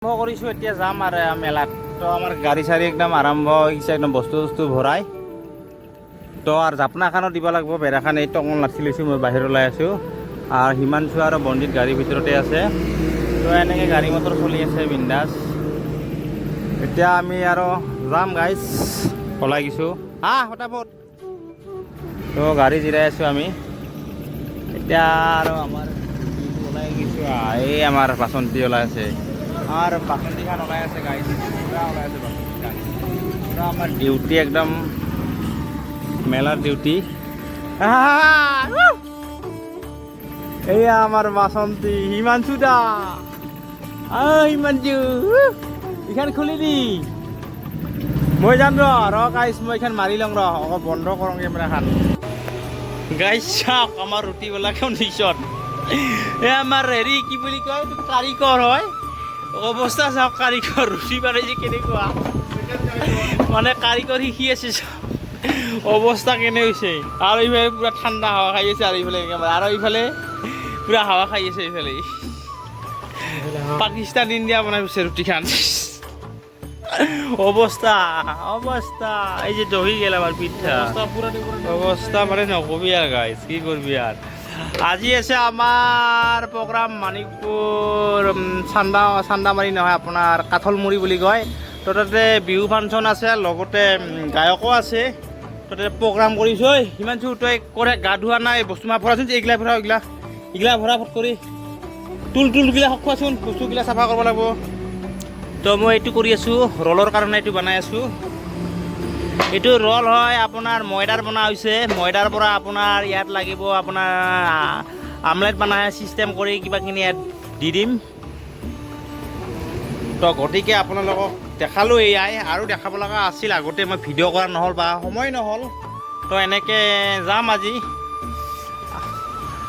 আৰম্ভ কৰিছোঁ এতিয়া যাম আৰু মেলাত তো আমাৰ গাড়ী চাড়ী একদম আৰম্ভ হৈছে একদম বস্তু চস্তু ভৰাই তো আৰু জাপনাখানত দিব লাগিব বেৰাখান এই টঙল নাচি লৈছোঁ মই বাহিৰ ওলাই আছোঁ আৰু হিমাংশু আৰু বন্দিত গাড়ীৰ ভিতৰতে আছে তো এনেকৈ গাড়ী মটৰ চলি আছে বিন্দাছ এতিয়া আমি আৰু যাম গাইজ ওলাই গৈছোঁ ফটাফট তো গাড়ী জিৰাই আছোঁ আমি এতিয়া আৰু আমাৰ ওলাই গৈছোঁ এই আমাৰ বাচন্তি ওলাই আছে আর বাসন্তী খান ওলাই আছে গাড়ি পুরা ওলাই আছে বাসন্তী খান পুরা আমার ডিউটি একদম মেলার ডিউটি এই আমার বাসন্তী হিমাংশু দা হিমাংশু এখান খুলি দি মই যাম র গাইছ মই এখান মারি লম র বন্ধ করং ক্যামেরা খান গাইছ চাওক আমার রুটিওয়ালা কন্ডিশন আমার হেৰি কি বুলি কয় কাৰিগৰ হয় অৱস্থা চাওক কাৰিকৰ ৰুচি বানাইছে কেনেকুৱা মানে কাৰিকৰ শিকি আছে অৱস্থা কেনে হৈছে আৰু এইফালে পুৰা ঠাণ্ডা হাৱা খাই আছে আৰু এইফালে পুৰা হাৱা খাই আছে এইফালে পাকিস্তান ইণ্ডিয়া বনাই গৈছে ৰুটিখান অৱস্থা এই যে দহি গেল আমাৰ পিঠা অৱস্থা মানে নকবি আৰু গাইছ কি কৰবি আৰু আজি আছে আমাৰ প্ৰগ্ৰাম মানিকপুৰ চান্দামাৰী নহয় আপোনাৰ কাঠলমুৰি বুলি কয় তো তাতে বিহু ফাংচন আছে লগতে গায়কো আছে তাতে প্ৰগ্ৰাম কৰিছোঁ হিমাংশু তই কৰে গা ধোৱা নাই বস্তু মা ভৰাচোন এইগিলা ভৰা এইগিলা ভৰা ফট কৰি টুলগিলা খোৱাচোন বস্তুগিলা চাফা কৰিব লাগিব তো মই এইটো কৰি আছোঁ ৰলৰ কাৰণে এইটো বনাই আছোঁ এইটো ৰোল হয় আপনাৰ ময়দাৰ বনা হয়েছে ময়দাৰ পৰা আপনাৰ ইয়াত লাগিব আপনাৰ আমলেট বনাই সিস্টেম কৰে কিবাখিনি ইয়াত দি দিম তো গতিকে আপোনালোকক দেখালো এয়াই আৰু দেখাব লগা আছিল আগতে মই ভিডিঅ' কৰা নহ'ল বা সময় নহ'ল তো এনেকৈ যাম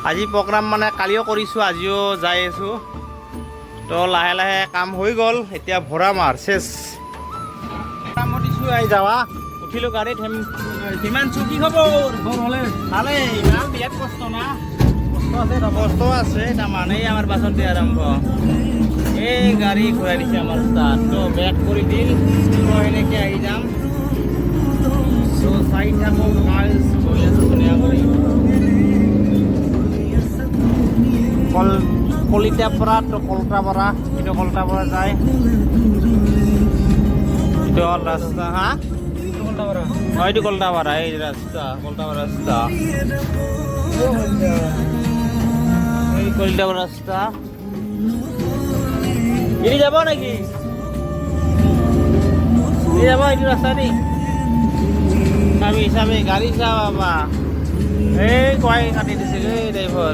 আজি প্ৰগ্ৰাম মানে কালিও কৰিছোঁ আজিও যাই আছোঁ তো লাহে লাহে কাম হৈ গ'ল এতিয়া ভৰাম আৰু চেচ মই দিছোঁ আহি যাৱা উঠিলো গাড়ীত হিমাংশু কি খবৰ ভালে ইমান বিৰাট কষ্ট না কষ্ট আছে তাৰমানে আমাৰ বাচন্তি আৰম্ভ এই গাড়ী ঘূৰাই দিছে আমাৰ তাত তো বেক কৰি দিল তো এনেকৈ আহি যাম তো চাই থাকোঁ ধুনীয়া কৰি কলিতাৰ পৰা তো কলতাপাৰা এইটো কলতাপাৰা যায় এইটো হ'ল ৰাস্তা এইটো কলতাপাৰা এই ৰাস্তা কলতাপাৰা ৰাস্তা এই কলতাপাৰা ৰাস্তা এৰি যাব নেকি এৰি যাব এইটো ৰাস্তা দি চাবি গাড়ী চা বাবা এই কয় কাটি দিছে এই ড্ৰাইভাৰ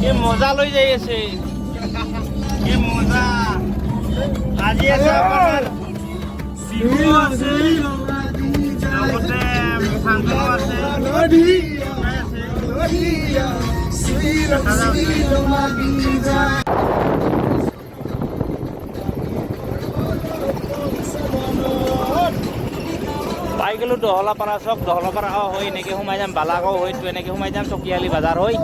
কি মজা লৈ যাই আছে কি মজা আজি আছে আপোনাৰ বিহু আছে লগতে ফাংচনো আছে পাই গ'লোঁ দহলাপাৰা চক দহলাপাৰা হৈ এনেকৈ সোমাই যাম বালাগাঁও হৈ তো এনেকৈ সোমাই যাম চকিয়ালি বজাৰ হৈ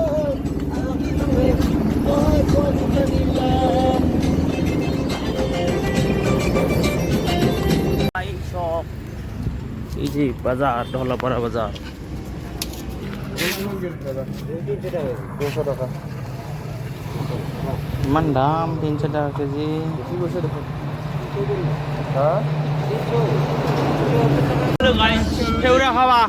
এই যে বাজাৰ ঢলাপাড়া বাজাৰ ইমান দাম 300 টাকা কেজি সেউৰা খাওয়া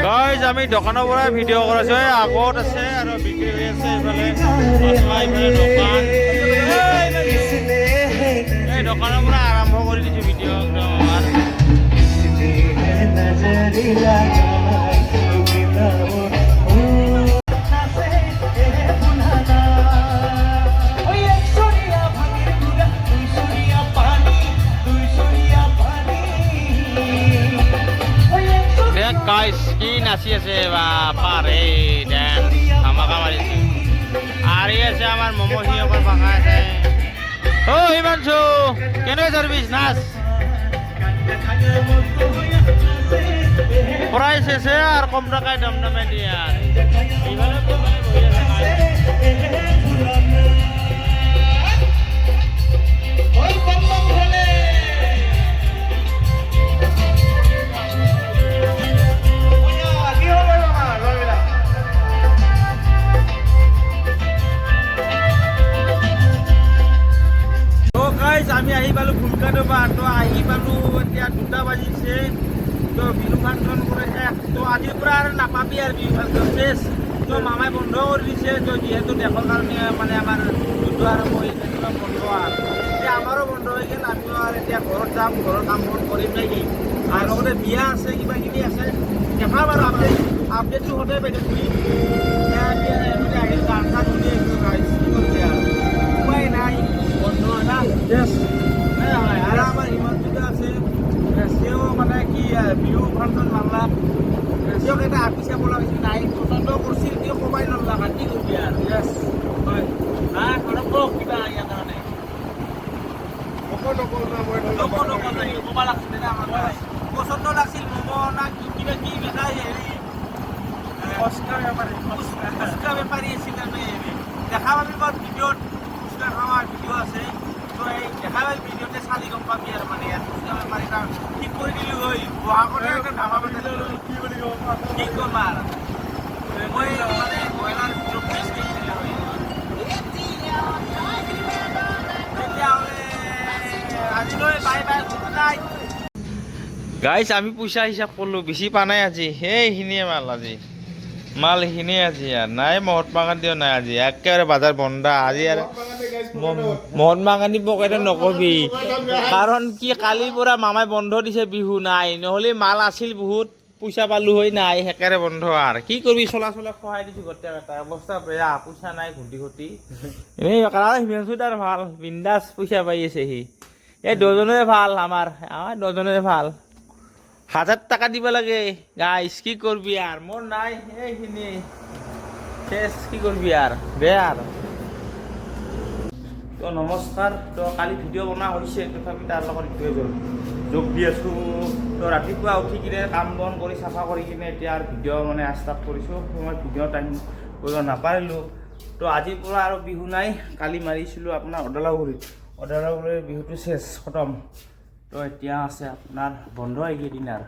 গাইজ আমি দোকানৰ পৰা ভিডিঅ' কৰাইছো আগত আছে আৰু বিক্ৰী হৈ আছে এইফালে দোকান এই দোকানৰ পৰা আৰম্ভ কৰি দিছো ভিডিঅ' একদম আমাৰ গাইজ কি নাচি আছে বাপাৰে ডেন্স ধামাকা মাৰিছে আৰি আছে আমাৰ মমো সিহঁতৰ ভাষা আছে অ হিমাংশু কেনেকৈ চাৰ্ভিছ নাচ প্ৰাইচ আছে আৰু কম টকাই দাম দামে দিয়ে আৰু আমি আহি পালোঁ ফুলকাটোৰ পৰা তো আহি পালোঁ এতিয়া 2টা বাজিছে তো বিহু ফাংচন কৰে তো আজিৰ পৰা আৰু নাপাবি আৰু বিহু ফাংচন শেষ তো মামাই বন্ধ কৰি দিছে তো যিহেতু দেশৰ কাৰণে মানে আমাৰ যুদ্ধ আৰম্ভ হৈছে বন্ধ আৰু এতিয়া আমাৰো বন্ধ হৈ গ'ল আমিও আৰু এতিয়া ঘৰত যাম ঘৰৰ কাম বন কৰিম নেকি আৰু লগতে বিয়া আছে কিবা কিবি আছে দেখা বাৰু আপডেটটো সদায় পাই থাকোঁ আহি গান চান শুনি আছোঁ কি কৰিবি আৰু উপায় নাই বন্ধ না আৰু আমাৰ হিমাংশুদা আছে তেওঁ মানে কি বিহু ফাংচন মাৰলা তেওঁক এটা আপিচ চাব লাগিছিল নাই পচন্দ কৰিছিল তেওঁ কমাই নললা কি কৰিবি আৰু য়েছ হয় অলপ কওক কিবা ইয়াৰ কাৰণে কবা লাগিছিল না আমাৰ পচন্দ লাগিছিল ম'ম' না কিবা কি বিকাই হেৰি ফুচকা বেপাৰী আছিল দেখা পাবি বাৰু ভিডিঅ'ত ফুচকা খাৱা ভিডিঅ' আছে তো এই দেখা পাবি ভিডিঅ'তে চালি গম পাবি আৰু মানে ইয়াত ফুচকা বেপাৰী তাৰ ঠিক কৰি দিলোঁ হৈ গুৱাহাটীতে এটা ধাবা বেচালোঁ কি ক'ম আৰু মই মানে ব্ৰইলাৰ তেতিয়াহ'লে আজিলৈ bye bye good night guys আমি পইচা হিচাপ কৰিলোঁ বেছি পা নাই আজি সেইখিনিয়ে মাল আজি মাল এইখিনিয়ে আজি আৰু নাই মহাত্মা গান্ধীও নাই আজি একেবাৰে বজাৰ বন্ধা আজি আৰু মহাত্মা গান্ধী পকেটে নকবি কাৰণ কি কালিৰ পৰা মামাই বন্ধ দিছে বিহু নাই নহ'লে মাল আছিল বহুত পইচা পালোঁ হৈ নাই একেবাৰে বন্ধ আৰু কি কৰিবি চলা সহায় দিছোঁ গোটেই এটা অৱস্থা বেয়া পইচা নাই ঘূটি এনেই কাৰণ হিমাংশুদাৰ ভাল বিন্দাছ পইচা পাই আছে সি এই দুজনৰে ভাল আমাৰ দুজনৰে ভাল 1000 টাকা দিব লাগে গাইজ কি করবি আর মোর নাই এইখিনি শেষ কি করবি আর বেয়া আর তো নমস্কার তো কালি ভিডিও বনা হয়েছে তথাপি তার লগত যোগ দি আছো তো ৰাতিপুৱা উঠি কিনে কাম বন কৰি চাফা কৰি কিনে এতিয়া আৰু ভিডিও মানে ষ্টাৰ্ট কৰিছোঁ মই ভিডিও টাইম কৰিব নাপাৰিলোঁ তো আজিৰ পৰা আৰু বিহু নাই কালি মাৰিছিলোঁ আপোনাৰ অদালাগুৰিৰ বিহুটো শেষ খতম তো এতিয়া আছে আপোনাৰ বন্ধ এইকেইদিন আৰু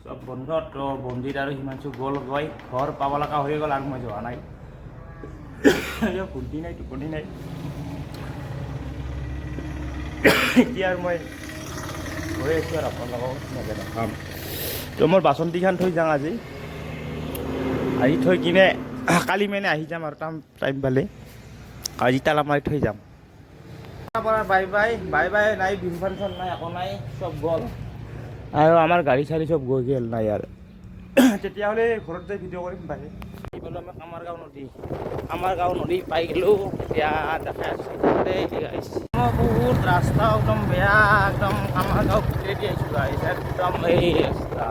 সব বন্ধ তো বন্ধীত আৰু হিমাংশু গ'ল গৈ ঘৰ পাব লগা হৈ গ'ল আৰু মই যোৱা নাই ফুৰ্তি নাই টোপনি নাই এতিয়া আৰু মই গৈ আছোঁ আৰু আপোনালোকক দেখাম তো মোৰ বাচন্তিখন থৈ যাওঁ আজি আহি থৈ কিনে কালি মানে আহি যাম আৰু টাইম পালে আজি তালা মাৰি থৈ যাম বাই বাই নাই বিহু ফাংচন নাই একো নাই চব গ'ল আৰু আমাৰ গাড়ী চাড়ী চব গৈ গ'ল নাই আৰু তেতিয়াহ'লে ঘৰত যাই ভিডিঅ' কৰিম পাই এইফালে আমি আমাৰ গাঁও নদী পাই গ'লোঁ এতিয়া দেখাই আছোঁ বহুত ৰাস্তা একদম বেয়া একদম আমাৰ গাঁও ভিতৰেদি আহিছোঁ একদম এই ৰাস্তা